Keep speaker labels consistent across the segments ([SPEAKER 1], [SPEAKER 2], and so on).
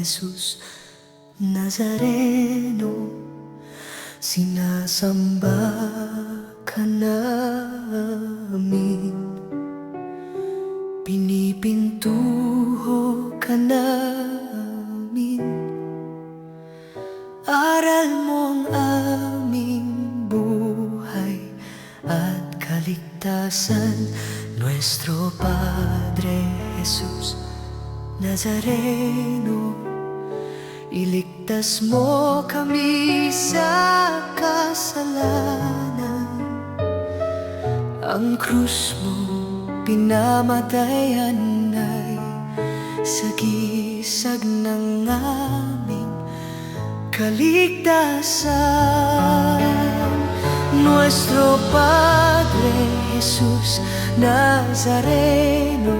[SPEAKER 1] Jesus Nazareno, sinasamba ka namin, pinipintuho ka namin. Aral mo ang aming buhay at kaligtasan, Nuestro Padre Jesus Nazareno. Iligtas mo kami sa kasalanan, ang krus mo pinamatayan ay sagisag ng aming kaligtasan. Nuestro Padre Jesus Nazareno,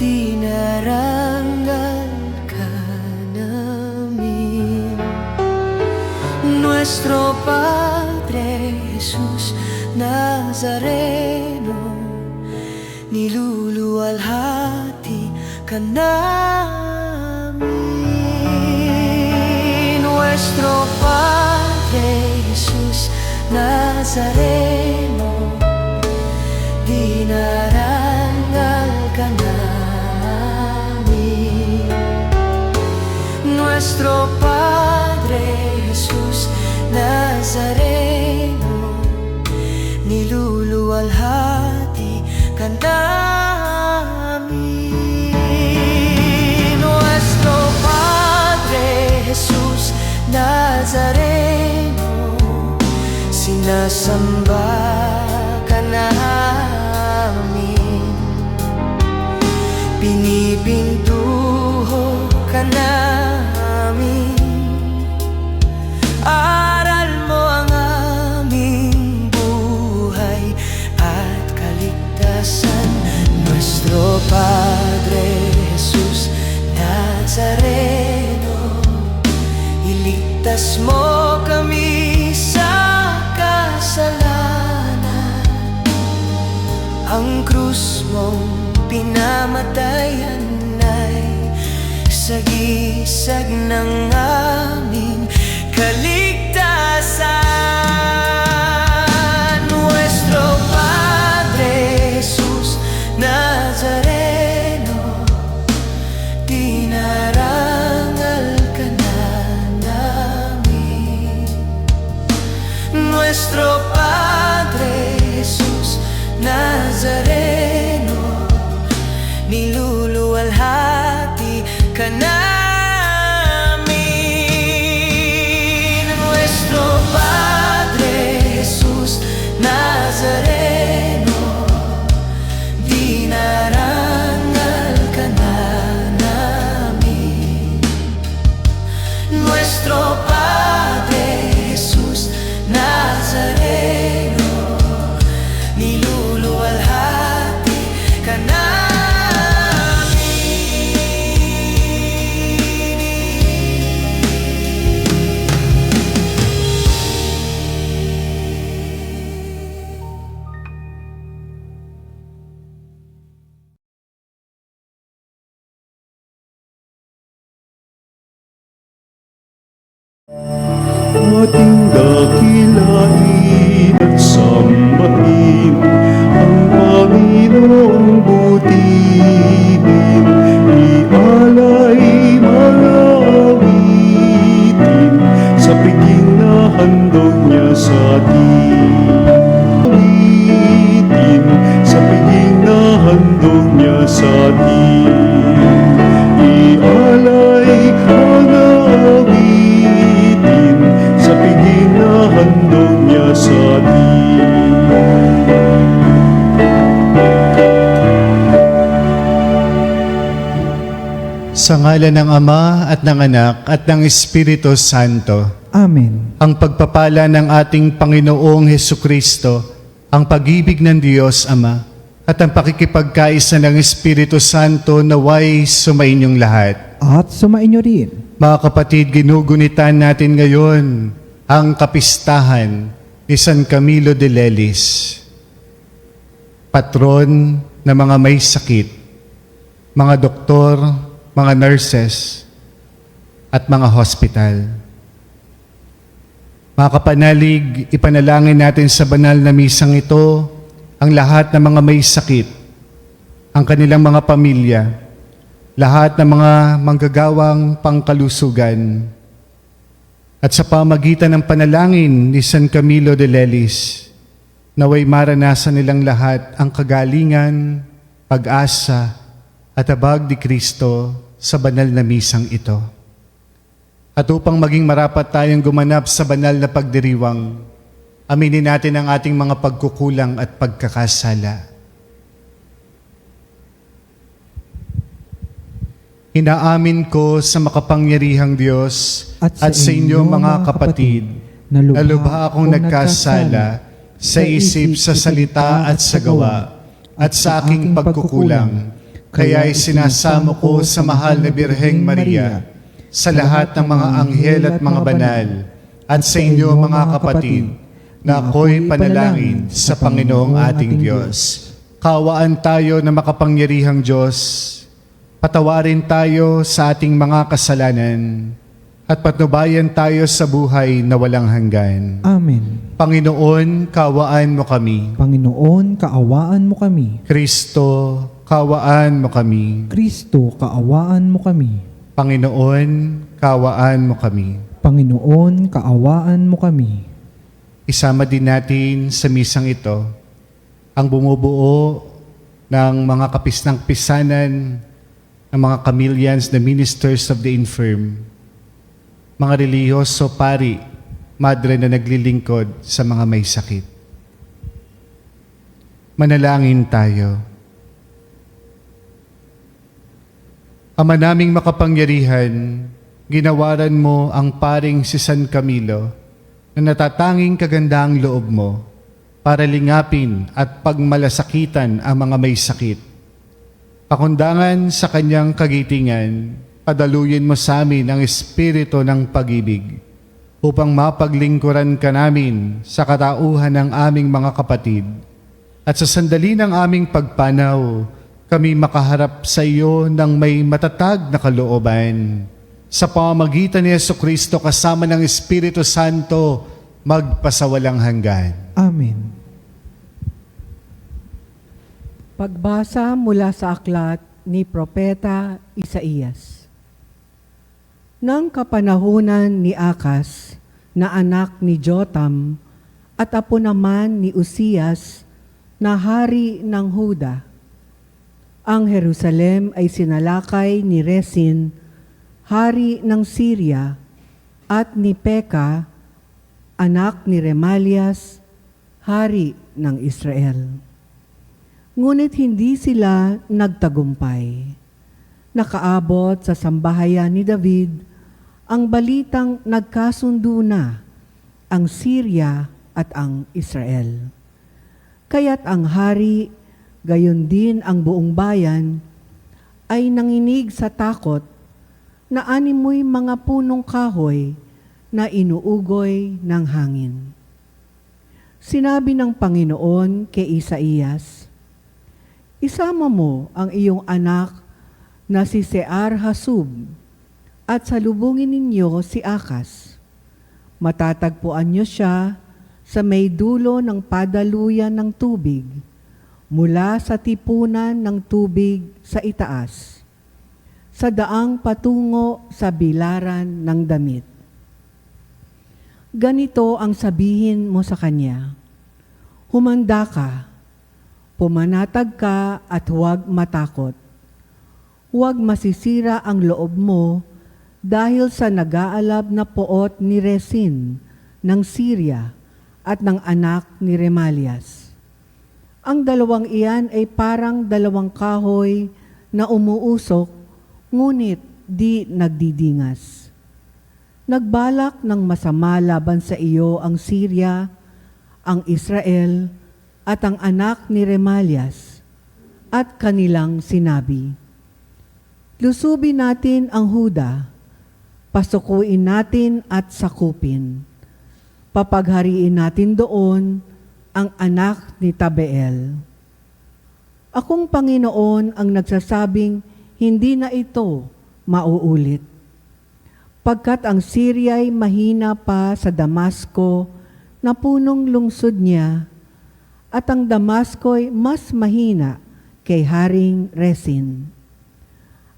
[SPEAKER 1] dinarangal ka namin. Nuestro Padre Jesus Nazareno, niluluwalhati ka namin. Nuestro Padre Jesus Nazareno, dinarangal ka namin. Nuestro Padre Jesus Nazareno, niluluwalhati ka namin. Nuestro Padre Jesus Nazareno, sinasamba ka namin, pinipintuho ka namin. Aral mo ang aming buhay at kaligtasan, Nuestro Padre Jesus Nazareno. Iligtas mo kami sa kasalanan, ang krus mong pinamatayan ay sagisag ng aming kaligtasan. Nuestro Padre Jesus Nazareno, dinarangal ka na namin. Nuestro Padre Jesus Nazareno, niluluwalhati ka namin. Nuestro Padre Jesus Nazareno, dinarangal ka na namin. Nuestro Padre Jesus Nazareno, niluluwalhati ka namin.
[SPEAKER 2] Ating dakilain at sambahin ang Panginoong butihin, ialay mga awitin sa piging na handog niya sa atin. Awitin sa piging na handog niya sa atin, ialay mga awitin sa piging na handog niya sa atin.
[SPEAKER 3] Sa ngalan ng Ama at ng Anak at ng Espiritu Santo.
[SPEAKER 4] Amen.
[SPEAKER 3] Ang pagpapala ng ating Panginoong Hesukristo, ang pag-ibig ng Diyos Ama, at ang pakikipagkaisa ng Espiritu Santo naway sumainyong lahat.
[SPEAKER 4] At sumainyo rin.
[SPEAKER 3] Mga kapatid, ginugunitan natin ngayon ang kapistahan ni San Camilo de Lelis, patron ng mga may sakit, mga doktor mga nurses, at mga hospital. Mga kapanalig, ipanalangin natin sa banal na misang ito ang lahat ng mga may sakit, ang kanilang mga pamilya, lahat ng mga manggagawang pangkalusugan. At sa pamagitan ng panalangin ni San Camilo de Lelis, naway maranasan nilang lahat ang kagalingan, pag-asa, at habag ni Kristo sa banal na misang ito. At upang maging marapat tayong gumanap sa banal na pagdiriwang, aminin natin ang ating mga pagkukulang at pagkakasala. Inaamin ko sa makapangyarihang Diyos at sa inyo mga kapatid, na lubha akong nagkasala sa isip, sa salita at sa gawa, at sa aking pagkukulang. Kaya'y sinasamo ko sa mahal na Birheng Maria, sa lahat ng mga anghel at mga banal, at sa inyo mga kapatid, na ako'y panalangin sa Panginoong ating Diyos. Kaawaan tayo na makapangyarihang Diyos, patawarin tayo sa ating mga kasalanan, at patnubayan tayo sa buhay na walang hanggan.
[SPEAKER 4] Amen.
[SPEAKER 3] Panginoon, kaawaan mo kami.
[SPEAKER 4] Panginoon, kaawaan mo kami.
[SPEAKER 3] Kristo, kaawaan mo kami.
[SPEAKER 4] Kristo, kaawaan mo kami.
[SPEAKER 3] Panginoon, kaawaan mo kami.
[SPEAKER 4] Panginoon, kaawaan mo kami.
[SPEAKER 3] Isama din natin sa misang ito ang bumubuo ng mga kapisnang-pisanan, ng mga Camilians, the ministers of the infirm, mga relihiyoso, pari, madre na naglilingkod sa mga may sakit. Manalangin tayo. Ama naming makapangyarihan, ginawaran mo ang paring si San Camilo na natatanging kagandaang loob mo para lingapin at pagmalasakitan ang mga may sakit. Pakundangan sa kanyang kagitingan, padaluyin mo sa amin ang espiritu ng pag-ibig upang mapaglingkuran ka namin sa katauhan ng aming mga kapatid at sa sandali ng aming pagpanaw, kami makaharap sa iyo ng may matatag na kalooban. Sa pamamagitan ni Jesucristo kasama ng Espiritu Santo, magpasawalang hanggan.
[SPEAKER 4] Amen.
[SPEAKER 5] Pagbasa mula sa aklat ni Propeta Isaías. Nang kapanahunan ni Akas, na anak ni Jotam, at apo naman ni Uzias, na hari ng Huda, ang Jerusalem ay sinalakay ni Rezin, hari ng Syria, at ni Peka, anak ni Remalias, hari ng Israel. Ngunit hindi sila nagtagumpay. Nakaabot sa sambahayan ni David ang balitang nagkasundo na ang Syria at ang Israel. Kaya't ang hari, gayon din ang buong bayan, ay nanginig sa takot na animoy mga punong kahoy na inuugoy ng hangin. Sinabi ng Panginoon kay Isaías, "Isama mo ang iyong anak na si Sear-Hasub at salubungin ninyo si Akas. Matatagpuan niyo siya sa may dulo ng padaluyan ng tubig, mula sa tipunan ng tubig sa itaas, sa daang patungo sa bilaran ng damit. Ganito ang sabihin mo sa kanya, humanda ka, pumanatag ka at huwag matakot. Huwag masisira ang loob mo dahil sa nag-aalab na poot ni Rezin ng Syria at ng anak ni Remalias. Ang dalawang iyan ay parang dalawang kahoy na umuusok, ngunit di nagdidingas. Nagbalak ng masama laban sa iyo ang Syria, ang Israel, at ang anak ni Remalias, at kanilang sinabi, lusubin natin ang Huda, pasukuin natin at sakupin. Papaghariin natin doon ang anak ni Tabeel. Akong Panginoon ang nagsasabing hindi na ito mauulit. Pagkat ang Syria'y mahina pa sa Damasco na punong lungsod niya, at ang Damasco'y mas mahina kay Haring Rezin.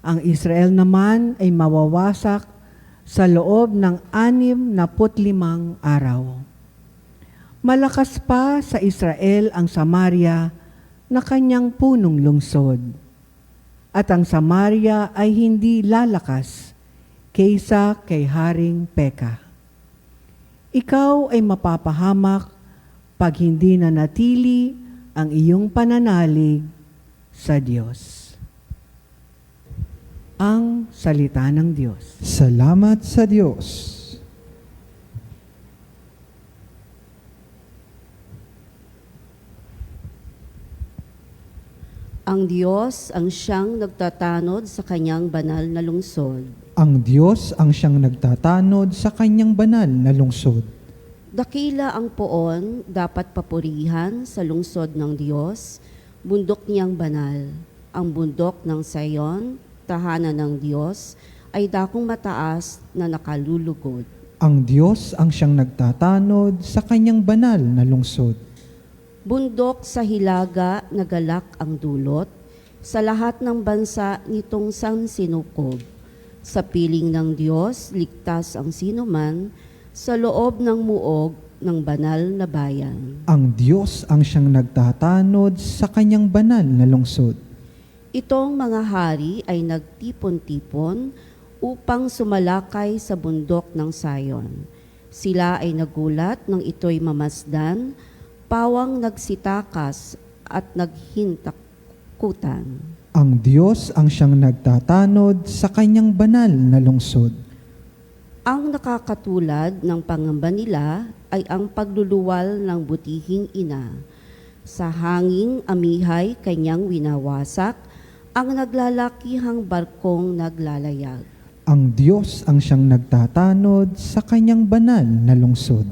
[SPEAKER 5] Ang Israel naman ay mawawasak sa loob ng 65 araw. Malakas pa sa Israel ang Samaria na kanyang punong lungsod, at ang Samaria ay hindi lalakas kaysa kay Haring Peka. Ikaw ay mapapahamak pag hindi nanatili ang iyong pananalig sa Diyos. Ang salita ng Diyos.
[SPEAKER 4] Salamat sa Diyos.
[SPEAKER 6] Ang Diyos ang siyang nagtatanod sa kanyang banal na lungsod.
[SPEAKER 4] Ang Diyos ang siyang nagtatanod sa kanyang banal na lungsod.
[SPEAKER 6] Dakila ang poon dapat papurihan sa lungsod ng Diyos, bundok niyang banal. Ang bundok ng Sayon, tahanan ng Diyos, ay dakong mataas na nakalulugod.
[SPEAKER 4] Ang Diyos ang siyang nagtatanod sa kanyang banal na lungsod.
[SPEAKER 6] Bundok sa hilaga na galak ang dulot, sa lahat ng bansa nitong sansinukob. Sa piling ng Diyos, ligtas ang sinuman, sa loob ng muog ng banal na bayan.
[SPEAKER 4] Ang Diyos ang siyang nagtatanod sa kanyang banal na lungsod.
[SPEAKER 6] Itong mga hari ay nagtipon-tipon upang sumalakay sa bundok ng Sayon. Sila ay nagulat nang ito'y mamasdan, pawang nagsitakas at naghintakutan.
[SPEAKER 4] Ang Diyos ang siyang nagtatanod sa kanyang banal na lungsod.
[SPEAKER 6] Ang nakakatulad ng pangamba nila ay ang pagluluwal ng butihing ina. Sa hanging amihay kanyang winawasak, ang naglalakihang barkong naglalayag.
[SPEAKER 4] Ang Diyos ang siyang nagtatanod sa kanyang banal na lungsod.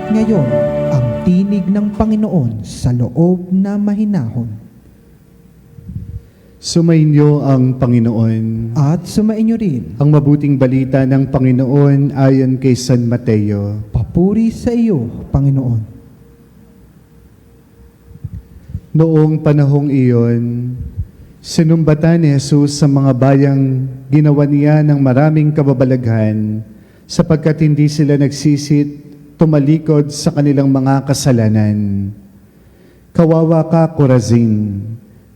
[SPEAKER 4] Ngayon, ang tinig ng Panginoon sa loob na mahinahon.
[SPEAKER 3] Sumainyo ang Panginoon.
[SPEAKER 4] At sumainyo rin,
[SPEAKER 3] Ang mabuting balita ng Panginoon ayon kay San Mateo.
[SPEAKER 4] papuri sa iyo, Panginoon.
[SPEAKER 3] Noong panahong iyon, sinumbatan ni Jesus sa mga bayang ginawa niya ng maraming kababalaghan sapagkat hindi sila nagsisit tumalikod sa kanilang mga kasalanan. Kawawa ka, Corazin!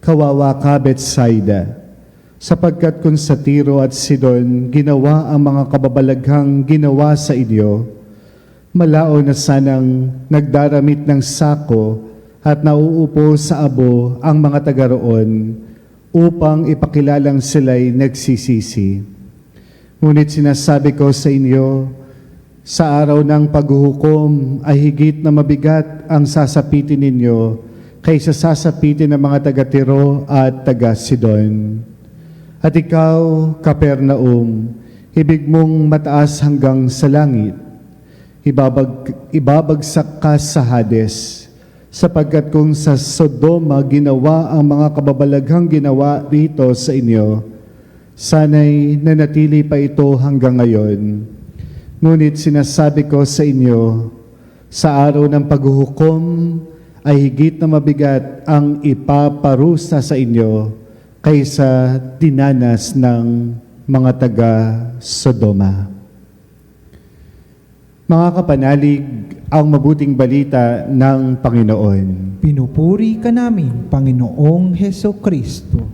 [SPEAKER 3] Kawawa ka, Bethsaida! Sapagkat kung sa Tiro at Sidon ginawa ang mga kababalaghang ginawa sa inyo, malao na sanang nagdaramit ng sako at nauupo sa abo ang mga taga roon upang ipakilalang sila'y nagsisisi. Ngunit sinasabi ko sa inyo, sa araw ng paghuhukom ay higit na mabigat ang sasapitin ninyo kaysa sasapitin ng mga taga-Tiro at taga-Sidon. At ikaw, Capernaum, ibig mong mataas hanggang sa langit. Ibabagsak ka sa Hades, sapagkat kung sa Sodoma ginawa ang mga kababalaghang ginawa rito sa inyo, sana'y nanatili pa ito hanggang ngayon. Ngunit sinasabi ko sa inyo, sa araw ng paghuhukom ay higit na mabigat ang ipaparusa sa inyo kaysa dinanas ng mga taga-Sodoma. Mga kapanalig, ang mabuting balita ng Panginoon.
[SPEAKER 4] Pinupuri ka namin, Panginoong Heso Kristo.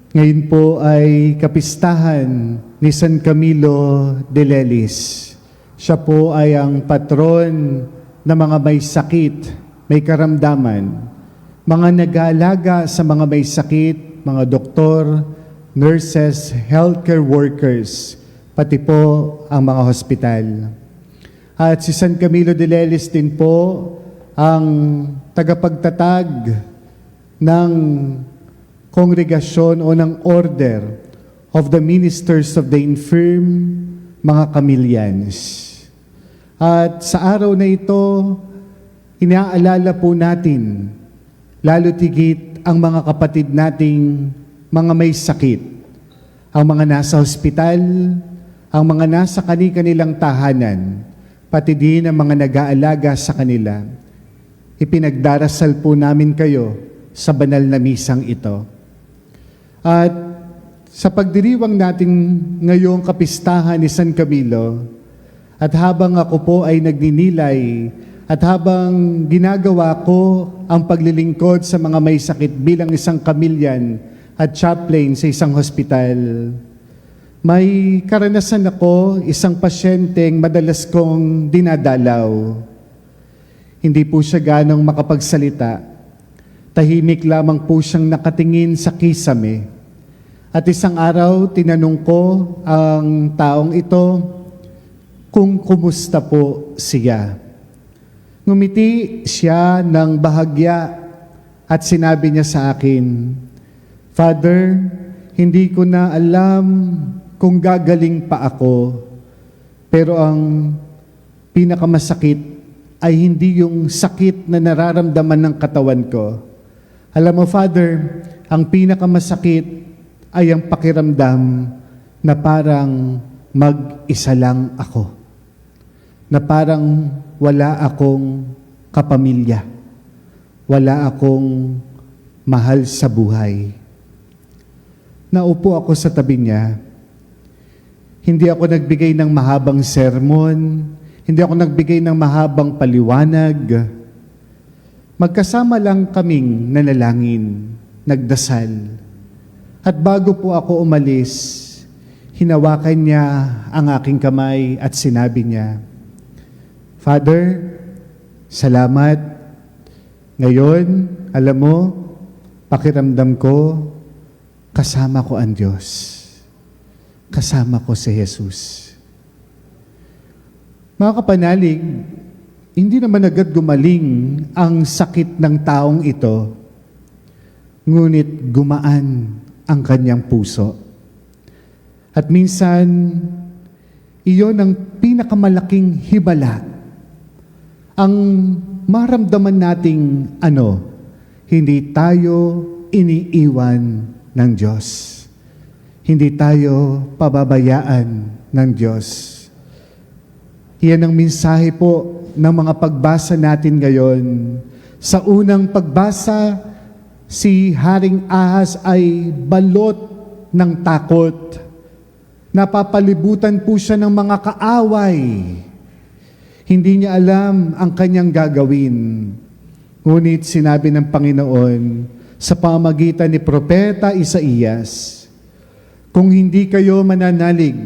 [SPEAKER 3] Ngayon po ay kapistahan ni San Camilo de Lelis. Siya po ay ang patron ng mga may sakit, may karamdaman, mga nag-aalaga sa mga may sakit, mga doktor, nurses, healthcare workers, pati po ang mga hospital. At si San Camilo de Lelis din po ang tagapagtatag ng kongregasyon o ng order of the ministers of the infirm, mga Camilians. At sa araw na ito, inaalala po natin, lalo tigit ang mga kapatid nating mga may sakit, ang mga nasa ospital, ang mga nasa kani-kanilang tahanan, pati din ang mga nag-aalaga sa kanila. Ipinagdarasal po namin kayo sa banal na misang ito. At sa pagdiriwang natin ngayong kapistahan ni San Camilo, at habang ako po ay nagninilay, at habang ginagawa ko ang paglilingkod sa mga may sakit bilang isang Camilian at chaplain sa isang hospital, may karanasan ako, isang pasyenteng madalas kong dinadalaw. Hindi po siya ganong makapagsalita. Tahimik lamang po siyang nakatingin sa kisame. At isang araw, tinanong ko ang taong ito kung kumusta po siya. Ngumiti siya ng bahagya at sinabi niya sa akin, "Father, hindi ko na alam kung gagaling pa ako, pero ang pinakamasakit ay hindi yung sakit na nararamdaman ng katawan ko. Alam mo, Father, ang pinakamasakit ay ang pakiramdam na parang mag-isa lang ako. Na parang wala akong kapamilya. Wala akong mahal sa buhay." Naupo ako sa tabi niya. Hindi ako nagbigay ng mahabang sermon. Hindi ako nagbigay ng mahabang paliwanag. Magkasama lang kaming nanalangin, nagdasal. At bago po ako umalis, hinawakan niya ang aking kamay at sinabi niya, "Father, salamat. Ngayon, alam mo, pakiramdam ko, kasama ko ang Diyos. Kasama ko si Jesus." Mga kapanalig, hindi naman agad gumaling ang sakit ng taong ito, ngunit gumaan ang kanyang puso. At minsan, iyon ang pinakamalaking hibala. Ang maramdaman nating hindi tayo iniiwan ng Diyos. Hindi tayo pababayaan ng Diyos. Iyan ang mensahe po ng mga pagbasa natin ngayon. Sa unang pagbasa, si Haring Ahaz ay balot ng takot. Napapalibutan po siya ng mga kaaway. Hindi niya alam ang kanyang gagawin. Ngunit sinabi ng Panginoon sa pamagitan ni Propeta Isaías, "Kung hindi kayo mananalig,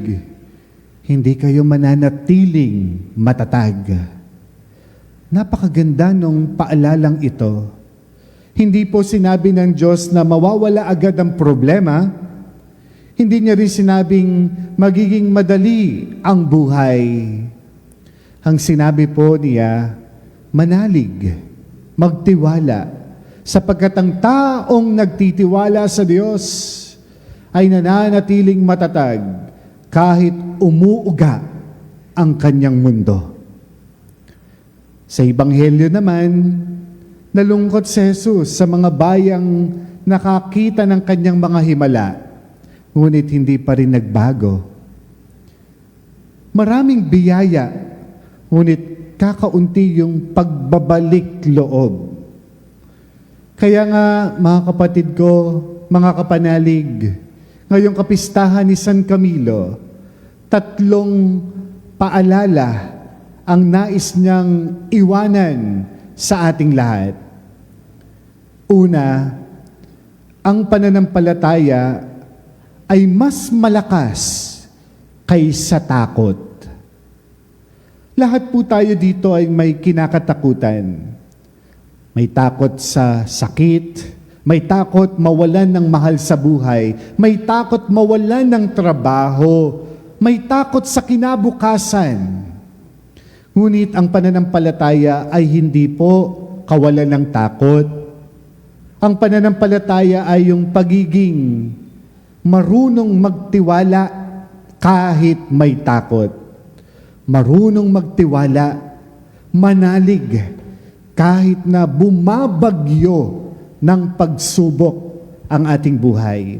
[SPEAKER 3] hindi kayo mananatiling matatag." Napakaganda nung paalalang ito. Hindi po sinabi ng Diyos na mawawala agad ang problema. Hindi niya rin sinabing magiging madali ang buhay. Ang sinabi po niya, manalig, magtiwala, sapagkat ang taong nagtitiwala sa Diyos ay nananatiling matatag kahit umuuga ang kanyang mundo. Sa Ebanghelyo naman, nalungkot si Jesus sa mga bayang nakakita ng kanyang mga himala, ngunit hindi pa rin nagbago. Maraming biyaya, ngunit kakaunti yung pagbabalik loob. Kaya nga, mga kapatid ko, mga kapanalig, ngayong kapistahan ni San Camilo, 3 paalala ang nais niyang iwanan sa ating lahat. Una, ang pananampalataya
[SPEAKER 7] ay mas malakas kaysa takot. Lahat po tayo dito ay may kinakatakutan. May takot sa sakit, may takot mawalan ng mahal sa buhay, may takot mawalan ng trabaho, may takot sa kinabukasan. Ngunit ang pananampalataya ay hindi po kawalan ng takot. Ang pananampalataya ay yung pagiging marunong magtiwala kahit may takot. Marunong magtiwala, manalig, kahit na bumabagyo ng pagsubok ang ating buhay.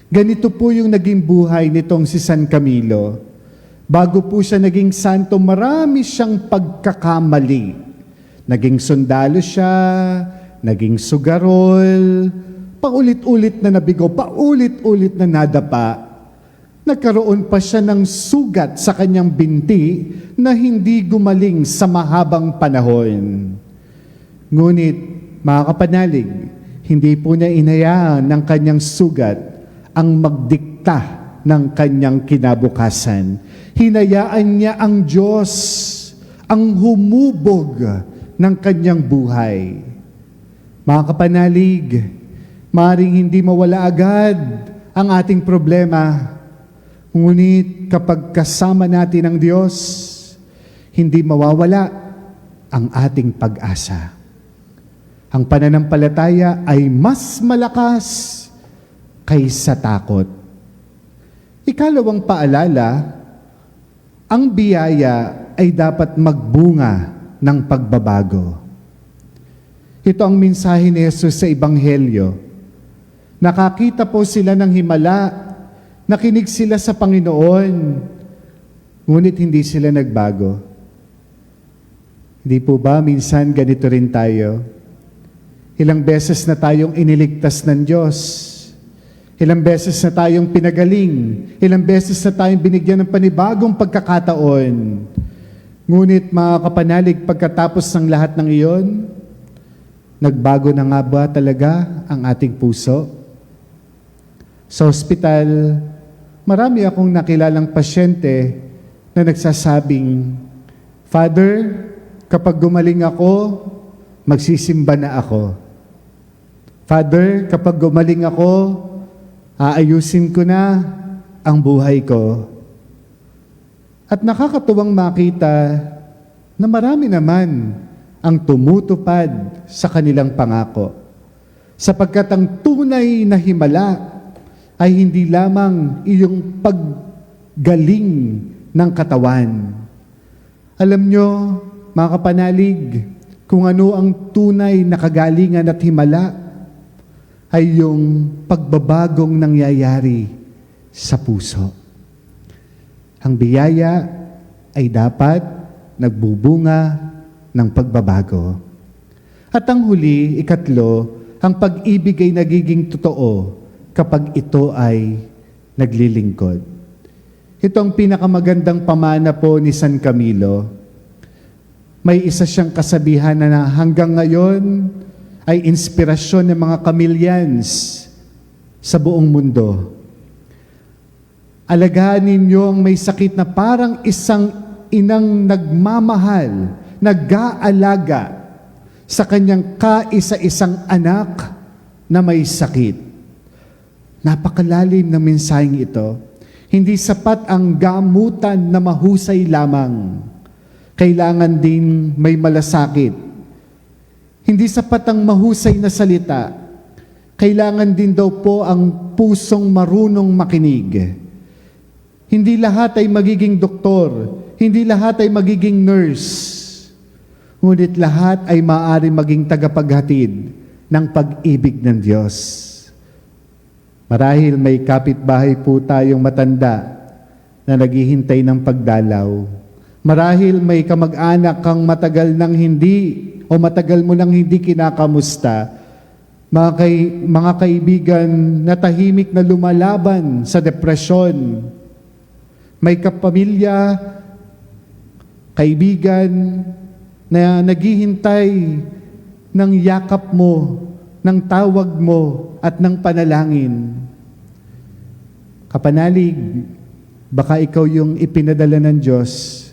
[SPEAKER 7] Ganito po yung naging buhay nitong si San Camilo. Bago po siya naging santo, marami siyang pagkakamali. Naging sundalo siya, naging sugarol, paulit-ulit na nabigo, paulit-ulit na nadapa. Nagkaroon pa siya ng sugat sa kanyang binti na hindi gumaling sa mahabang panahon. Ngunit, mga kapanalig, hindi po niya inayaan ng kanyang sugat ang magdikta ng kanyang kinabukasan. Hinayaan niya ang Diyos ang humubog ng kanyang buhay. Mga kapanalig, maaaring hindi mawala agad ang ating problema. Ngunit kapag kasama natin ang Diyos, hindi mawawala ang ating pag-asa. Ang pananampalataya ay mas malakas kaysa takot. Ikalawang paalala, ang biyaya ay dapat magbunga ng pagbabago. Ito ang mensahe ni Jesus sa Ebanghelyo. Nakakita po sila ng himala, nakinig sila sa Panginoon, ngunit hindi sila nagbago. Hindi po ba minsan ganito rin tayo? Ilang beses na tayong iniligtas ng Diyos. Ilang beses na tayong pinagaling. Ilang beses na tayong binigyan ng panibagong pagkakataon. Ngunit mga kapanalig, pagkatapos ng lahat ng iyon, nagbago na nga ba talaga ang ating puso? Sa ospital, marami akong nakilalang pasyente na nagsasabing, Father, kapag gumaling ako, magsisimba na ako. Father, kapag gumaling ako, aayusin ko na ang buhay ko. At nakakatuwang makita na marami naman ang tumutupad sa kanilang pangako. Sapagkat ang tunay na himala ay hindi lamang iyong paggaling ng katawan. Alam nyo, mga kapanalig, kung ano ang tunay na kagalingan at himala ay yung pagbabagong nangyayari sa puso. Ang biyaya ay dapat nagbubunga ng pagbabago. At ang huli, ikatlo, ang pag-ibig ay nagiging totoo kapag ito ay naglilingkod. Ito ang pinakamagandang pamana po ni San Camilo. May isa siyang kasabihan na hanggang ngayon ay inspirasyon ng mga Camilians sa buong mundo. Alagaan ninyo ang may sakit na parang isang inang nagmamahal, nag-aalaga sa kanyang kaisa-isang anak na may sakit. Napakalalim na mensaheng ito. Hindi sapat ang gamutan na mahusay lamang. Kailangan din may malasakit. Hindi sapat ang mahusay na salita. Kailangan din daw po ang pusong marunong makinig. Hindi lahat ay magiging doktor. Hindi lahat ay magiging nurse. Ngunit lahat ay maaari maging tagapaghatid ng pag-ibig ng Diyos. Marahil may kapitbahay po tayong matanda na naghihintay ng pagdalaw. Marahil may kamag-anak kang matagal nang hindi o matagal mo nang hindi kinakamusta. Mga kaibigan na tahimik na lumalaban sa depresyon. May kapamilya, kaibigan na naghihintay ng yakap mo, ng tawag mo at ng panalangin. Kapanalig, baka ikaw yung ipinadala ng Diyos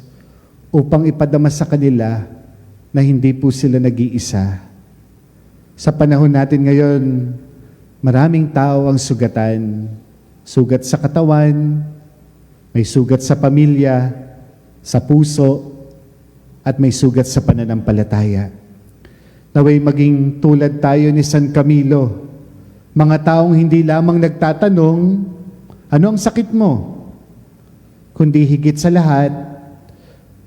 [SPEAKER 7] upang ipadama sa kanila na hindi po sila nag-iisa. Sa panahon natin ngayon, maraming tao ang sugatan. Sugat sa katawan, may sugat sa pamilya, sa puso, at may sugat sa pananampalataya. Naway maging tulad tayo ni San Camilo, mga taong hindi lamang nagtatanong, ano ang sakit mo? Kundi higit sa lahat,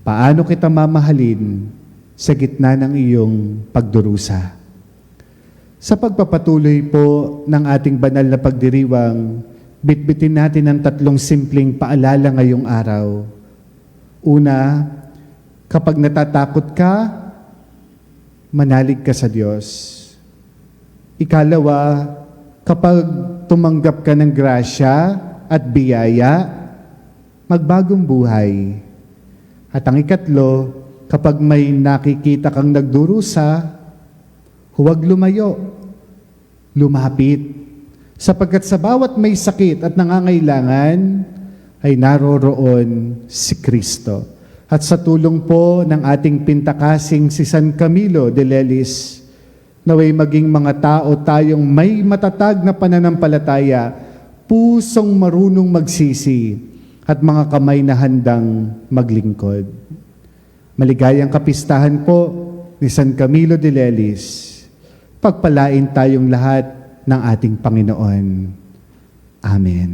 [SPEAKER 7] paano kita mamahalin sa gitna ng iyong pagdurusa? Sa pagpapatuloy po ng ating banal na pagdiriwang, bitbitin natin ang 3 simpleng paalala ngayong araw. Una, kapag natatakot ka, manalig ka sa Diyos. Ikalawa, kapag tumanggap ka ng grasya at biyaya, magbagong buhay. At ang ikatlo, kapag may nakikita kang nagdurusa, huwag lumayo, lumapit. Sapagkat sa bawat may sakit at nangangailangan, ay naroroon si Kristo. At sa tulong po ng ating pintakasing si San Camilo de Lelis, naway maging mga tao tayong may matatag na pananampalataya, pusong marunong magsisi, at mga kamay na handang maglingkod. Maligayang kapistahan po ni San Camilo de Lelis. Pagpalain tayong lahat ng ating Panginoon. Amen.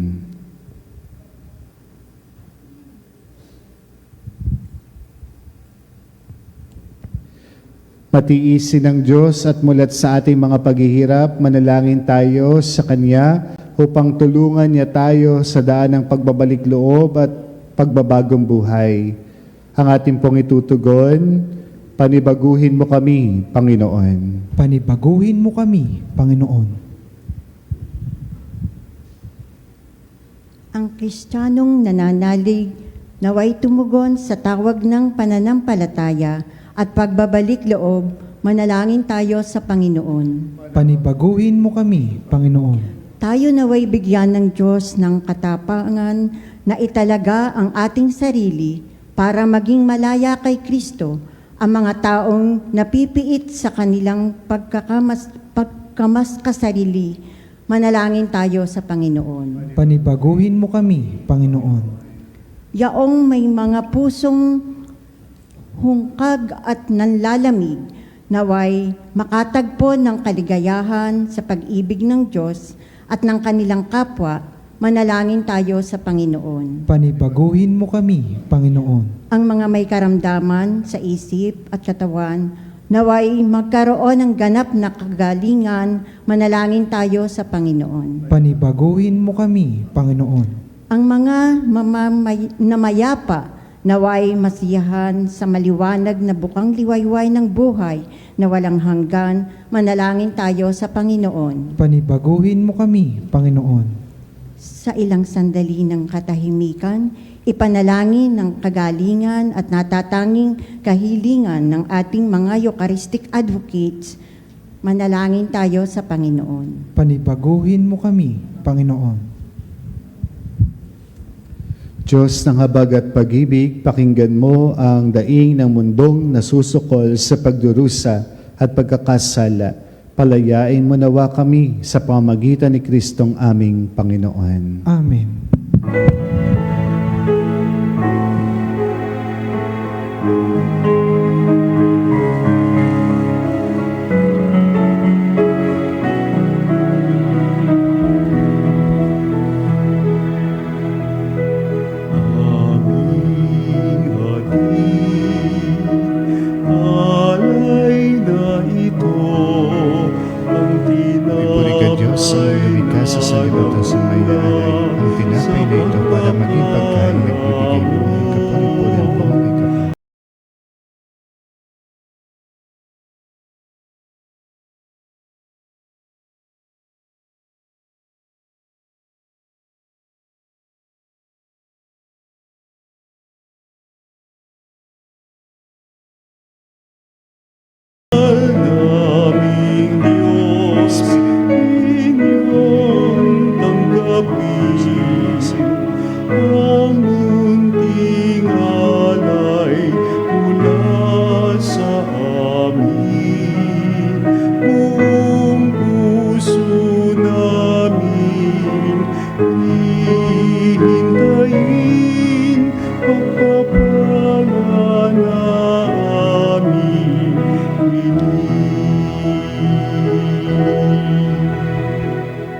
[SPEAKER 7] Matiisin ng Diyos at mulat sa ating mga paghihirap, manalangin tayo sa Kanya upang tulungan niya tayo sa daan ng pagbabalik loob at pagbabagong buhay. Ang ating pong itutugon, panibaguhin mo kami, Panginoon.
[SPEAKER 4] Panibaguhin mo kami, Panginoon.
[SPEAKER 8] Ang Kristiyanong nananalig naway tumugon sa tawag ng pananampalataya at pagbabalik loob, manalangin tayo sa Panginoon.
[SPEAKER 4] Panibaguhin mo kami, Panginoon.
[SPEAKER 8] Tayo naway bigyan ng Diyos ng katapangan na italaga ang ating sarili para maging malaya kay Kristo ang mga taong napipiit sa kanilang pagkamas kasarili. Manalangin tayo sa Panginoon.
[SPEAKER 4] Panibaguhin mo kami, Panginoon.
[SPEAKER 8] Yaong may mga pusong hungkag at nanlalamig, naway makatagpo ng kaligayahan sa pag-ibig ng Diyos at ng kanilang kapwa, manalangin tayo sa Panginoon.
[SPEAKER 4] Panibaguhin mo kami, Panginoon.
[SPEAKER 8] Ang mga may karamdaman sa isip at katawan, naway magkaroon ng ganap na kagalingan, manalangin tayo sa Panginoon.
[SPEAKER 4] Panibaguhin mo kami, Panginoon.
[SPEAKER 8] Ang mga namayapa, naway masiyahan sa maliwanag na bukang liwayway ng buhay na walang hanggan, manalangin tayo sa Panginoon.
[SPEAKER 4] Panibaguhin mo kami, Panginoon.
[SPEAKER 8] Sa ilang sandali ng katahimikan, ipanalangin ng kagalingan at natatanging kahilingan ng ating mga Eucharistic advocates, manalangin tayo sa Panginoon.
[SPEAKER 4] Panibaguhin mo kami, Panginoon.
[SPEAKER 7] Diyos ng habag at pag-ibig, pakinggan mo ang daing ng mundong nasusukol sa pagdurusa at pagkakasala. Palayain mo nawa kami sa pamamagitan ni Kristong aming Panginoon.
[SPEAKER 4] Amen.
[SPEAKER 2] Aming hatid, alay na ito, ang
[SPEAKER 3] Puri ka Diyos sa mga lumikha sa salibutan sa may alay. Ang tinapay na ito para maging pagkain nagbibigay mo ng kapuripunan po ang ikaw.
[SPEAKER 2] naming Diyos, inyong tanggapin.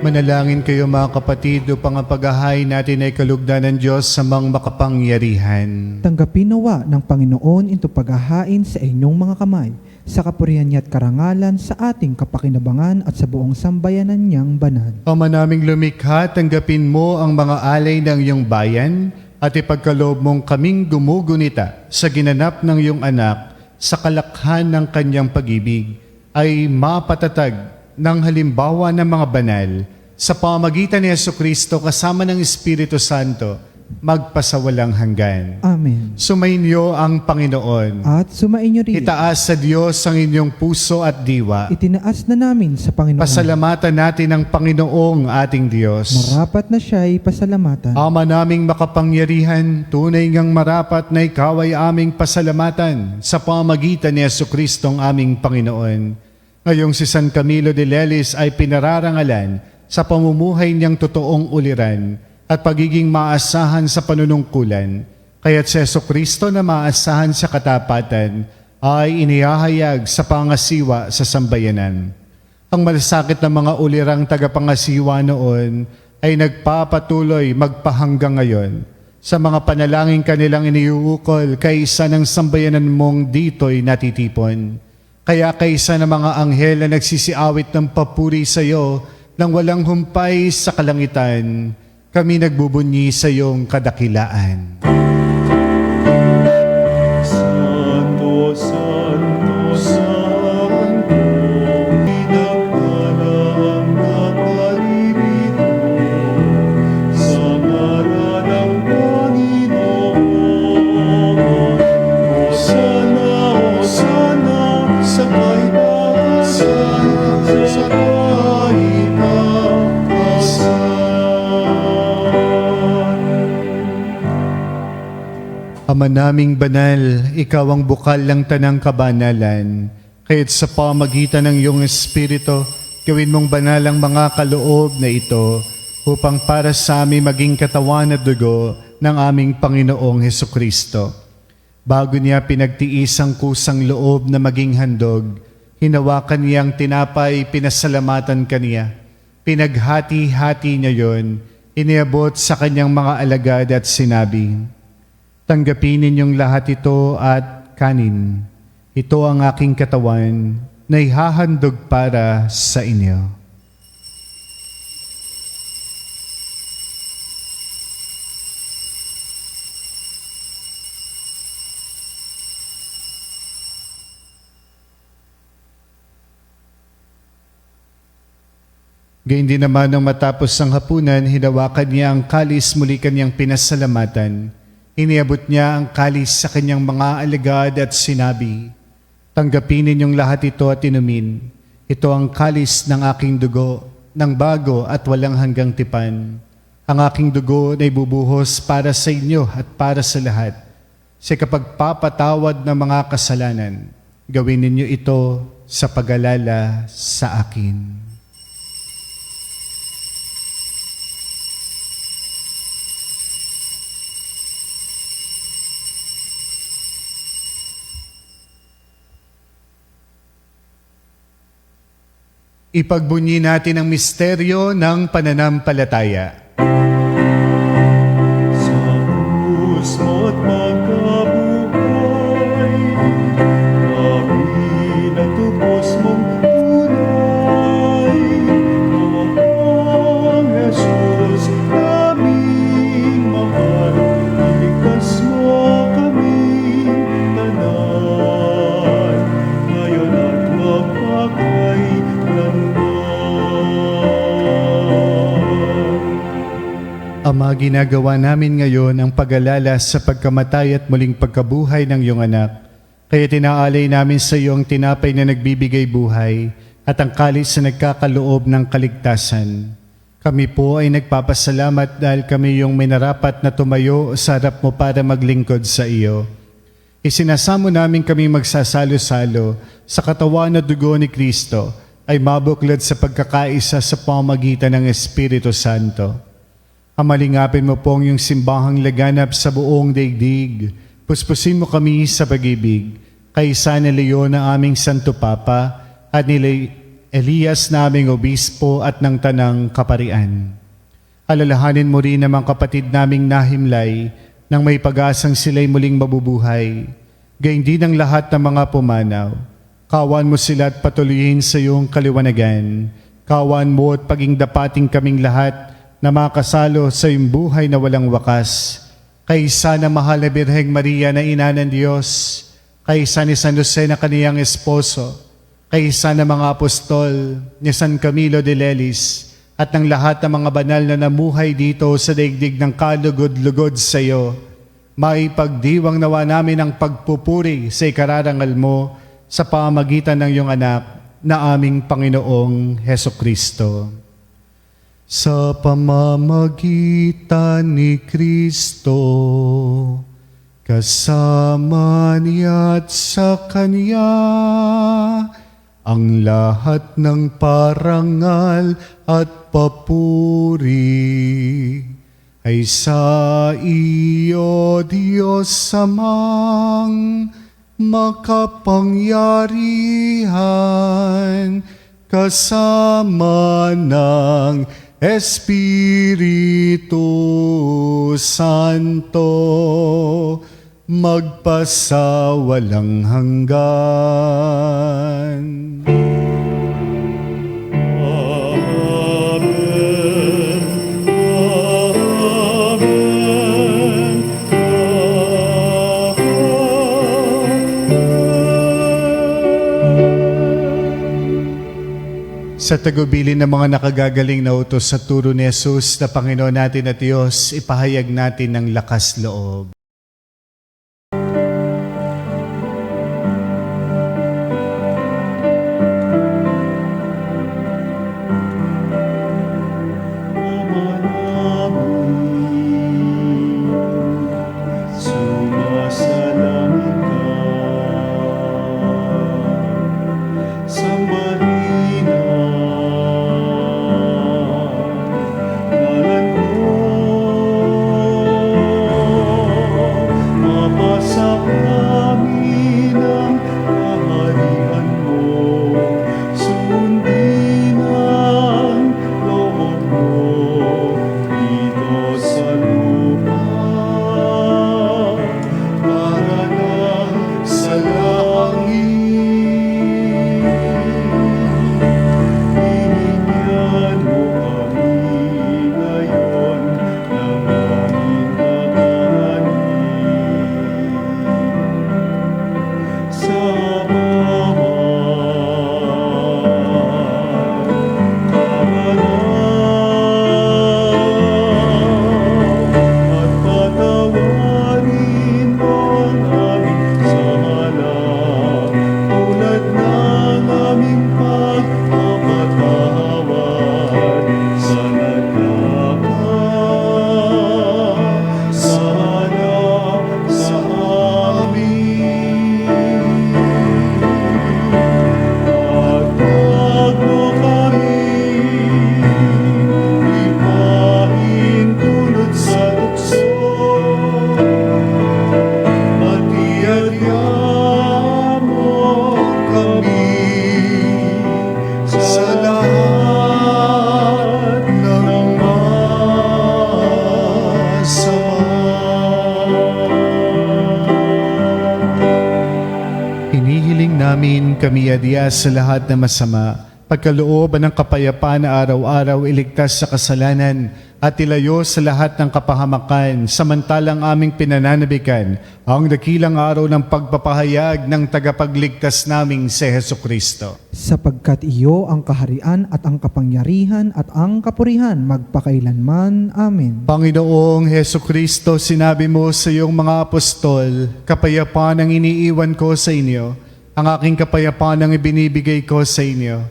[SPEAKER 3] Manalangin kayo mga kapatid upang ang paghahain natin ay kalugdan ng Diyos sa mga makapangyarihan.
[SPEAKER 4] Tanggapin nawa ng Panginoon ito paghahain sa inyong mga kamay, sa kapurihan niya at karangalan sa ating kapakinabangan at sa buong sambayanan niyang banal.
[SPEAKER 3] Ama naming lumikha, tanggapin mo ang mga alay ng iyong bayan at ipagkaloob mong kaming gumugunita sa ginanap ng iyong anak sa kalakhan ng kanyang pag-ibig ay mapatatag ng halimbawa ng mga banal sa pamamagitan ni Jesucristo kasama ng Espiritu Santo magpasawalang hanggan.
[SPEAKER 4] Amen.
[SPEAKER 3] Sumainyo ang Panginoon.
[SPEAKER 4] At sumainyo rin.
[SPEAKER 3] Itaas sa Diyos ang inyong puso at diwa.
[SPEAKER 4] Itinaas na namin sa Panginoon.
[SPEAKER 3] Pasalamatan natin ang Panginoong ating Diyos.
[SPEAKER 4] Marapat na siya'y pasalamatan.
[SPEAKER 3] Ama naming makapangyarihan, tunay ngang marapat na ikaw ay aming pasalamatan sa pamagitan ni Jesucristong aming Panginoon. Ngayong si San Camilo de Lelis ay pinararangalan sa pamumuhay niyang totoong uliran at pagiging maasahan sa panunungkulan, kaya't si Jesucristo na maasahan sa katapatan ay inihahayag sa pangasiwa sa sambayanan. Ang malasakit ng mga ulirang tagapangasiwa noon ay nagpapatuloy magpahanggang ngayon sa mga panalangin kanilang iniuukol kaysa ng sambayanan mong dito'y natitipon. Kaya kaysa ng mga anghel na nagsisiawit ng papuri sa iyo nang walang humpay sa kalangitan, kami nagbubunyi sa iyong kadakilaan.
[SPEAKER 2] Santo, Santo, Santo, pinagkalang naparirito sa ngalan ng Panginoon. Hosana, Hosana, sa kaitaasan, sa
[SPEAKER 3] Ama naming banal, ikaw ang bukal ng tanang kabanalan. Kaya't sa pamagitan ng iyong Espiritu, gawin mong banal ang mga kaloob na ito upang para sa amin maging katawan at dugo ng aming Panginoong Hesukristo. Bago niya pinagtiis ang kusang loob na maging handog, hinawakan niyang tinapay, pinasalamatan kaniya. Pinaghati-hati niya yon, iniabot sa kanyang mga alagad at sinabi, "Tanggapin ninyong lahat ito at kanin. Ito ang aking katawan na ihahandog para sa inyo." Gayun din naman nang matapos ang hapunan, hinawakan niya ang kalis, muli kanyang pinasalamatan. Iniabot niya ang kalis sa kanyang mga alagad at sinabi, "Tanggapin ninyong lahat ito at inumin. Ito ang kalis ng aking dugo, ng bago at walang hanggang tipan. Ang aking dugo na ibubuhos para sa inyo at para sa lahat. Sa kapagpapatawad ng mga kasalanan, gawin ninyo ito sa pag-alala sa akin." Ipagbunyi natin ang misteryo ng pananampalataya.
[SPEAKER 2] Sa krus mo't magkabuhay, kami natubos mong tunay. Ang Jesus aming mahal, iligtas mo kaming tanan, ngayon at magpakailanman.
[SPEAKER 3] Ama, ginagawa namin ngayon ang pag-alala sa pagkamatay at muling pagkabuhay ng iyong anak. Kaya tinaalay namin sa iyo ang tinapay na nagbibigay buhay at ang kalis na nagkakaloob ng kaligtasan. Kami po ay nagpapasalamat dahil kami yung minarapat na tumayo sa harap mo para maglingkod sa iyo. Isinasamo namin kami magsasalo-salo sa katawan at dugo ni Kristo ay mabuklod sa pagkakaisa sa pamamagitan ng Espiritu Santo. Amalingapin mo pong yung simbahang laganap sa buong daigdig. Puspusin mo kami sa pag-ibig, kaysa ni Leon na aming Santo Papa at ni Elias naming obispo at ng tanang kaparian. Alalahanin mo rin namang kapatid naming nahimlay nang may pag-asang sila'y muling mabubuhay. Gayun din ang lahat ng mga pumanaw. Kawan mo sila at patuloyin sa iyong kaliwanagan. Kawan mo at paging dapating kaming lahat na makasalo sa iyong buhay na walang wakas. Kaysa na mahal na Birheng Maria na ina ng Diyos, kaysa ni San Jose na kaniyang esposo, kaysa ng mga apostol ni San Camilo de Lelis at ng lahat ng mga banal na namuhay dito sa daigdig ng kalugod-lugod sa iyo, maipagdiwang nawa namin ang pagpupuri sa ikararangal mo sa pamagitan ng iyong anak na aming Panginoong Hesukristo. Sa pamamagitan ni Kristo, kasama niya at sa Kanya, ang lahat ng parangal at papuri ay sa iyo, Diyos Amang makapangyarihan, kasama ng Espiritu Santo, magpasawalang hanggan. Sa tagubilin ng mga nakagagaling na utos sa turo ni Jesus na Panginoon natin at Diyos, ipahayag natin ng lakas loob. Kami adya sa lahat na masama, pagkalooban ng kapayapaan na araw-araw iligtas sa kasalanan at ilayo sa lahat ng kapahamakan, samantalang aming pinananabikan ang dakilang araw ng pagpapahayag ng tagapagligtas naming si Hesukristo.
[SPEAKER 4] Sapagkat iyo ang kaharian at ang kapangyarihan at ang kapurihan magpakailanman. Amen.
[SPEAKER 3] Panginoong Hesukristo, sinabi mo sa iyong mga apostol, kapayapaan ang iniiwan ko sa inyo, ang aking kapayapaan ang ibinibigay ko sa inyo.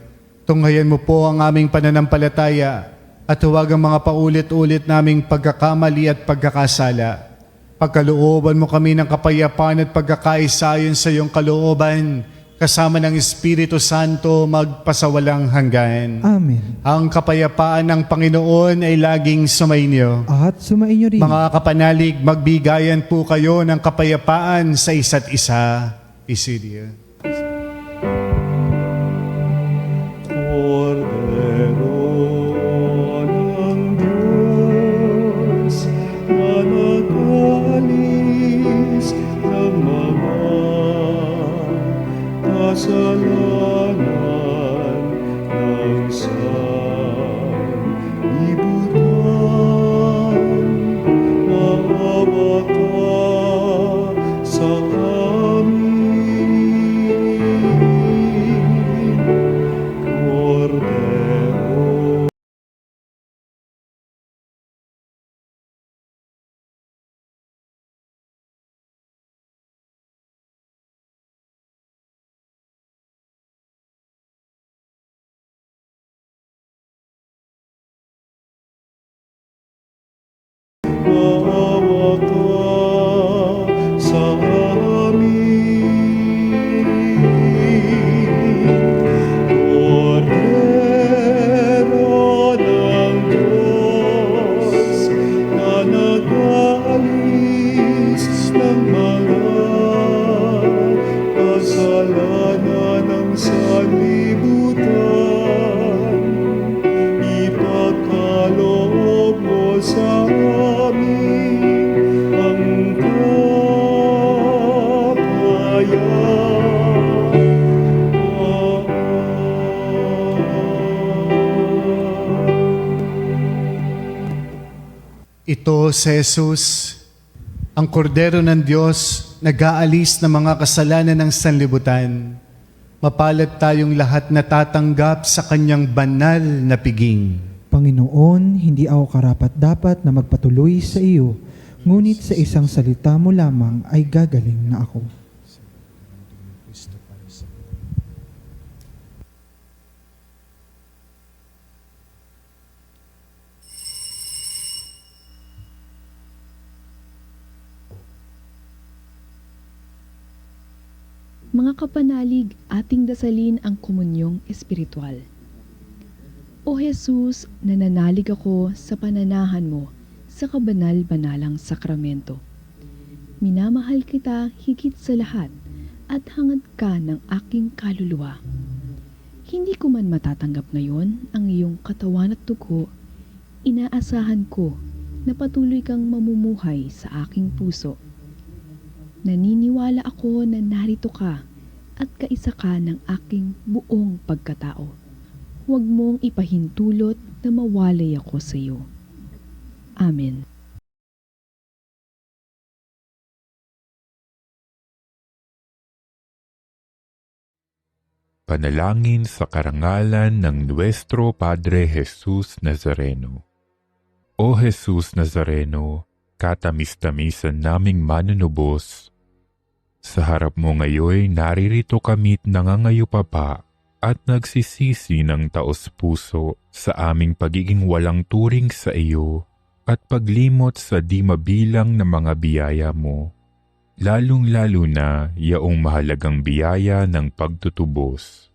[SPEAKER 3] Tunghayan mo po ang aming pananampalataya at huwag ang mga paulit-ulit naming pagkakamali at pagkakasala. Pagkalooban mo kami ng kapayapaan at pagkakaisa ayon sa iyong kalooban, kasama ng Espiritu Santo magpasawalang hanggan.
[SPEAKER 4] Amen.
[SPEAKER 3] Ang kapayapaan ng Panginoon ay laging sumainyo.
[SPEAKER 4] At sumainyo rin.
[SPEAKER 3] Mga kapanalig, magbigayan po kayo ng kapayapaan sa isa't isa. Isidio. Ito si Jesus, ang kordero ng Diyos, nag-aalis ng mga kasalanan ng sanlibutan. Mapalad tayong lahat na tatanggap sa kanyang banal na piging.
[SPEAKER 4] Panginoon, hindi ako karapat-dapat na magpatuloy sa iyo, ngunit sa isang salita mo lamang ay gagaling na ako.
[SPEAKER 9] Mga kapanalig, ating dasalin ang komunyong espiritual. O Jesus, nananalig ako sa pananahan mo sa kabanal-banalang sakramento. Minamahal kita higit sa lahat at hangad ka ng aking kaluluwa. Hindi ko man matatanggap ngayon ang iyong katawan at dugo, inaasahan ko na patuloy kang mamumuhay sa aking puso. Naniniwala ako na narito ka at kaisa ka ng aking buong pagkatao. Huwag mong ipahintulot na mawalay ako sa iyo. Amen.
[SPEAKER 10] Panalangin sa karangalan ng Nuestro Padre Jesus Nazareno. O Jesus Nazareno, katamis-tamisan naming manunubos, sa harap mo ngayon naririto kami't nangangayupapa at nagsisisi ng taos-puso sa aming pagiging walang turing sa iyo at paglimot sa di mabilang na mga biyaya mo, lalong-lalo na yaong mahalagang biyaya ng pagtutubos.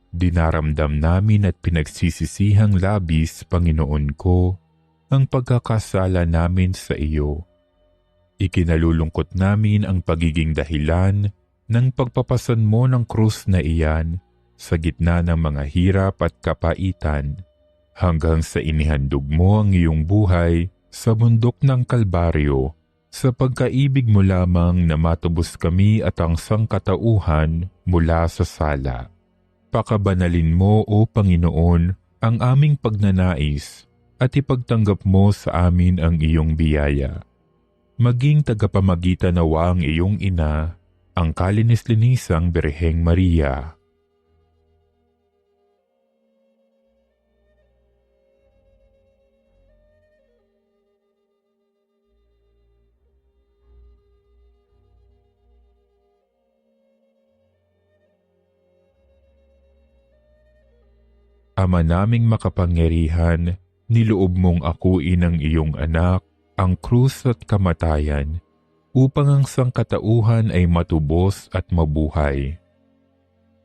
[SPEAKER 10] Dinaramdam namin at pinagsisisihang labis, Panginoon ko, ang pagkakasala namin sa iyo. Ikinalulungkot namin ang pagiging dahilan ng pagpapasan mo ng krus na iyan sa gitna ng mga hirap at kapaitan hanggang sa inihandog mo ang iyong buhay sa bundok ng Kalbaryo sa pagkaibig mo lamang na matubos kami at ang sangkatauhan mula sa sala. Pakabanalin mo, O Panginoon, ang aming pagnanais at ipagtanggap mo sa amin ang iyong biyaya. Maging tagapamagitan nawa ang iyong ina, ang kalinis-linisang Birheng Maria. Ama naming makapangyarihan, niloob mong akuin ang iyong anak, ang krus at kamatayan, upang ang sangkatauhan ay matubos at mabuhay.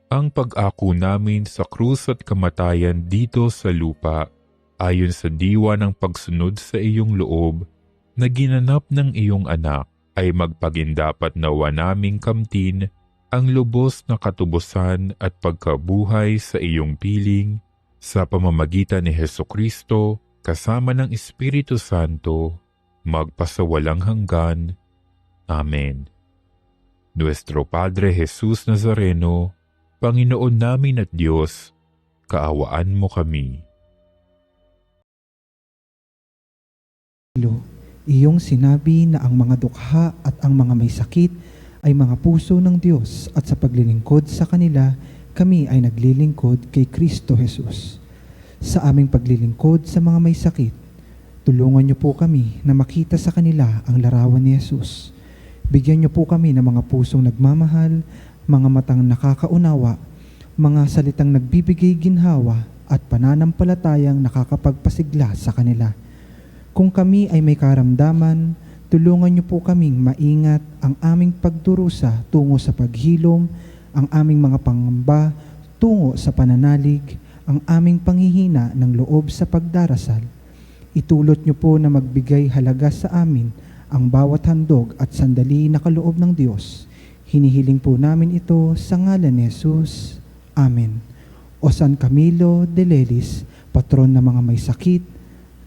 [SPEAKER 10] Ang pag-ako namin sa krus at kamatayan dito sa lupa, ayon sa diwa ng pagsunod sa iyong loob, na ginanap ng iyong anak, ay magpagindapat nawa naming kamtin ang lubos na katubusan at pagkabuhay sa iyong piling, sa pamamagitan ni Hesukristo, kasama ng Espiritu Santo, magpasawalang hanggan. Amen. Nuestro Padre Jesus Nazareno, Panginoon namin at Diyos, kaawaan mo kami.
[SPEAKER 4] Iyong sinabi na ang mga dukha at ang mga may sakit ay mga puso ng Diyos at sa paglilingkod sa kanila, kami ay naglilingkod kay Kristo Jesus. Sa aming paglilingkod sa mga may sakit, tulungan niyo po kami na makita sa kanila ang larawan ni Jesus. Bigyan niyo po kami ng mga pusong nagmamahal, mga matang nakakaunawa, mga salitang nagbibigay ginhawa at pananampalatayang nakakapagpasigla sa kanila. Kung kami ay may karamdaman, tulungan niyo po kaming maingat ang aming pagdurusa tungo sa paghilom, ang aming mga pangamba tungo sa pananalig, ang aming panghihina ng loob sa pagdarasal. Itulot niyo po na magbigay halaga sa amin ang bawat handog at sandali na kaloob ng Diyos. Hinihiling po namin ito sa ngalan ni Jesus. Amen. O San Camilo de Lelis, patron ng mga may sakit,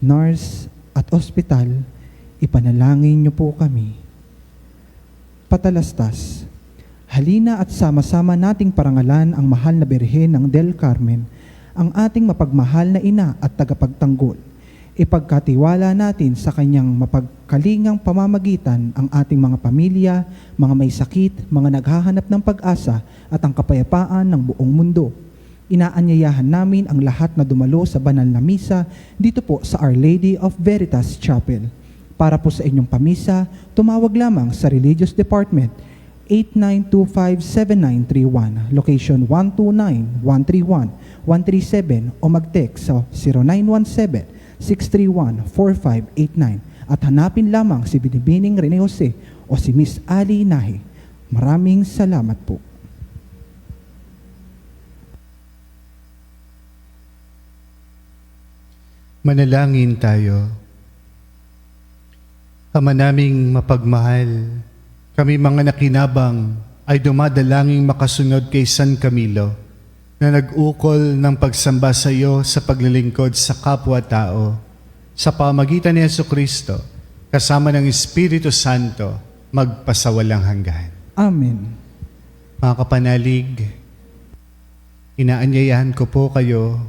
[SPEAKER 4] nurse at ospital, ipanalangin niyo po kami. Patalastas. Halina at sama-sama nating parangalan ang mahal na Birhen ng Del Carmen, ang ating mapagmahal na ina at tagapagtanggol. Ipagkatiwala natin sa kanyang mapagkalingang pamamagitan ang ating mga pamilya, mga may sakit, mga naghahanap ng pag-asa at ang kapayapaan ng buong mundo. Inaanyayahan namin ang lahat na dumalo sa banal na misa dito po sa Our Lady of Veritas Chapel. Para po sa inyong pamisa, tumawag lamang sa Religious Department 8925-7931, location 129-131-137 o mag-text sa 0917-631-4589 at hanapin lamang si Binibining Rene Jose o si Miss Ali Nahi. Maraming salamat po.
[SPEAKER 3] Manalangin tayo. Ama naming mapagmahal, kami mga nakinabang ay dumadalangin makasunod kay San Camilo na nag-ukol ng pagsamba sa iyo sa paglilingkod sa kapwa-tao. Sa pamagitan ni Jesucristo, kasama ng Espiritu Santo, magpasawalang hanggan.
[SPEAKER 4] Amen.
[SPEAKER 3] Mga kapanalig, inaanyayahan ko po kayo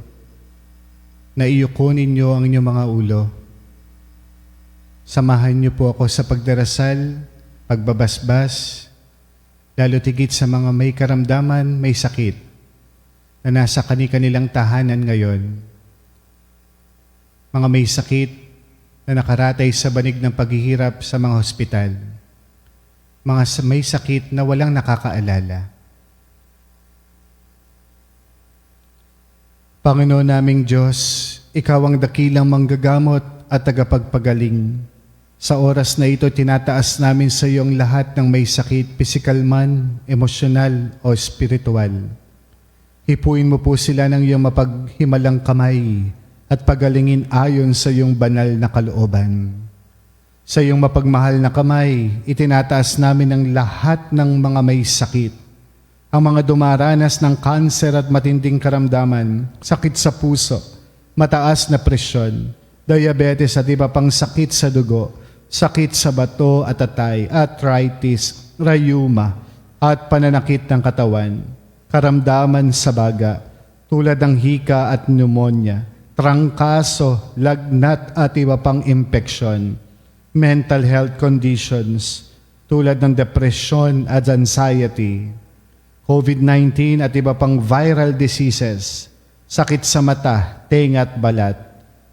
[SPEAKER 3] na iyuko ninyo ang inyong mga ulo. Samahan niyo po ako sa pagdarasal, pagbabasbas, lalo tigit sa mga may karamdaman, may sakit, na nasa kanilang tahanan ngayon. Mga may sakit na nakaratay sa banig ng paghihirap sa mga hospital. Mga may sakit na walang nakakaalala. Panginoon naming Diyos, Ikaw ang dakilang manggagamot at tagapagpagaling. Sa oras na ito, tinataas namin sa iyo ang lahat ng may sakit, pisikal man, emosyonal o espiritual. Hipuin mo po sila ng iyong mapaghimalang kamay at pagalingin ayon sa iyong banal na kalooban. Sa iyong mapagmahal na kamay, itinataas namin ang lahat ng mga may sakit. Ang mga dumaranas ng kanser at matinding karamdaman, sakit sa puso, mataas na presyon, diabetes at iba pang sakit sa dugo, sakit sa bato at atay, arthritis, rayuma, at pananakit ng katawan, karamdaman sa baga, tulad ng hika at pneumonia, trangkaso, lagnat at iba pang impeksyon, mental health conditions, tulad ng depression at anxiety, COVID-19 at iba pang viral diseases, sakit sa mata, tenga at balat,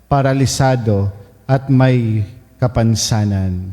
[SPEAKER 3] paralisado at may kapansanan.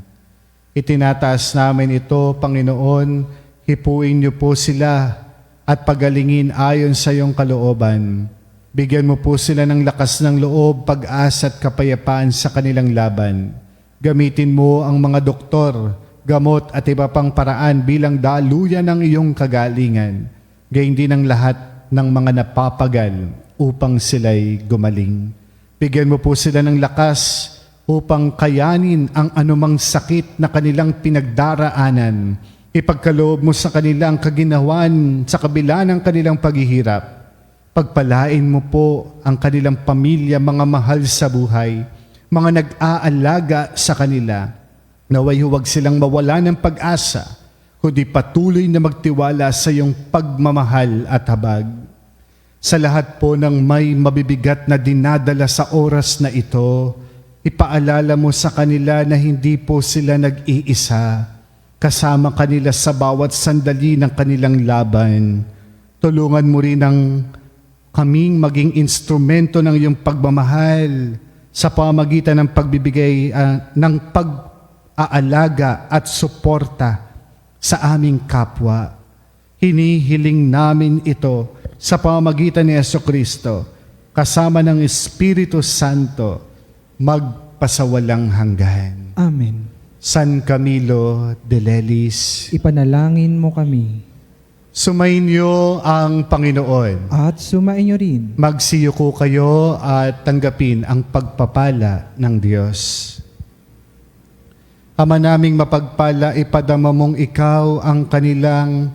[SPEAKER 3] Itinataas namin ito, Panginoon, hipuin niyo po sila at pagalingin ayon sa iyong kalooban. Bigyan mo po sila ng lakas ng loob, pag-asa at kapayapaan sa kanilang laban. Gamitin mo ang mga doktor, gamot at iba pang paraan bilang daluyan ng iyong kagalingan, gayon din ang lahat ng mga napapagal upang sila'y gumaling. Bigyan mo po sila ng lakas upang kayanin ang anumang sakit na kanilang pinagdaraanan. Ipagkaloob mo sa kanila ang kaginawan sa kabila ng kanilang paghihirap. Pagpalain mo po ang kanilang pamilya, mga mahal sa buhay, mga nag-aalaga sa kanila. Naway huwag silang mawala ng pag-asa, kundi patuloy na magtiwala sa iyong pagmamahal at habag. Sa lahat po ng may mabibigat na dinadala sa oras na ito, ipaalala mo sa kanila na hindi po sila nag-iisa. Kasama kanila sa bawat sandali ng kanilang laban. Tulungan mo rin ang kaming maging instrumento ng iyong pagmamahal sa pamagitan ng pagbibigay ng pag-aalaga at suporta sa aming kapwa. Hinihiling namin ito sa pamagitan ni Jesucristo, kasama ng Espiritu Santo, magpasawalang hanggan.
[SPEAKER 4] Amen.
[SPEAKER 3] San Camilo de Lelis,
[SPEAKER 4] Ipanalangin mo kami.
[SPEAKER 3] sumainyo ang Panginoon.
[SPEAKER 4] At sumainyo rin.
[SPEAKER 3] Magsiyuko kayo at tanggapin ang pagpapala ng Diyos. Ama naming mapagpala, ipadama mong ikaw ang kanilang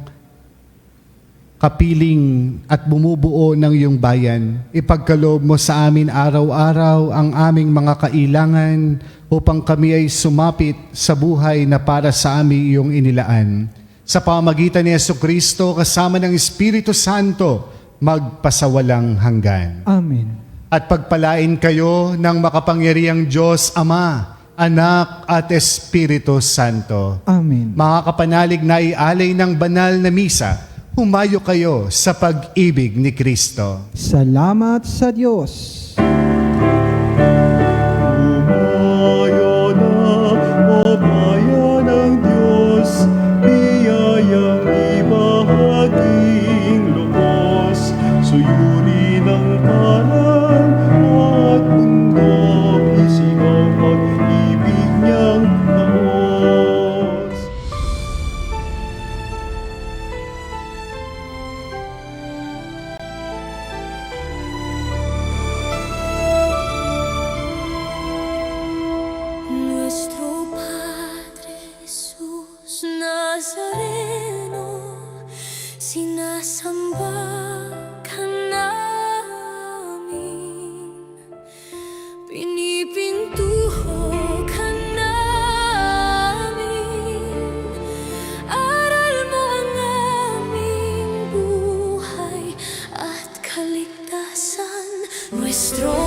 [SPEAKER 3] kapiling at bumubuo ng iyong bayan. Ipagkaloob mo sa amin araw-araw ang aming mga kailangan upang kami ay sumapit sa buhay na para sa amin iyong inilaan. Sa pamagitan ni Jesucristo kasama ng Espiritu Santo, magpasawalang hanggan.
[SPEAKER 4] Amen.
[SPEAKER 3] at pagpalain kayo ng makapangyarihang Diyos Ama, Anak at Espiritu Santo.
[SPEAKER 4] Amen.
[SPEAKER 3] Mga kapanalig na ialay ng banal na misa, humayo kayo sa pag-ibig ni Kristo.
[SPEAKER 4] Salamat sa Diyos.
[SPEAKER 2] Umayo na, o bayan ng Diyos, biyayang ibahaging lubos, suyuri ng parang at bundok, isigaw pag-ibig niyang taos.
[SPEAKER 1] Nuestro Padre Jesús Nazareno, sinasamba ka namin, pinipintuho ka namin, aral mo ang aming buhay at kaligtasan. Nuestro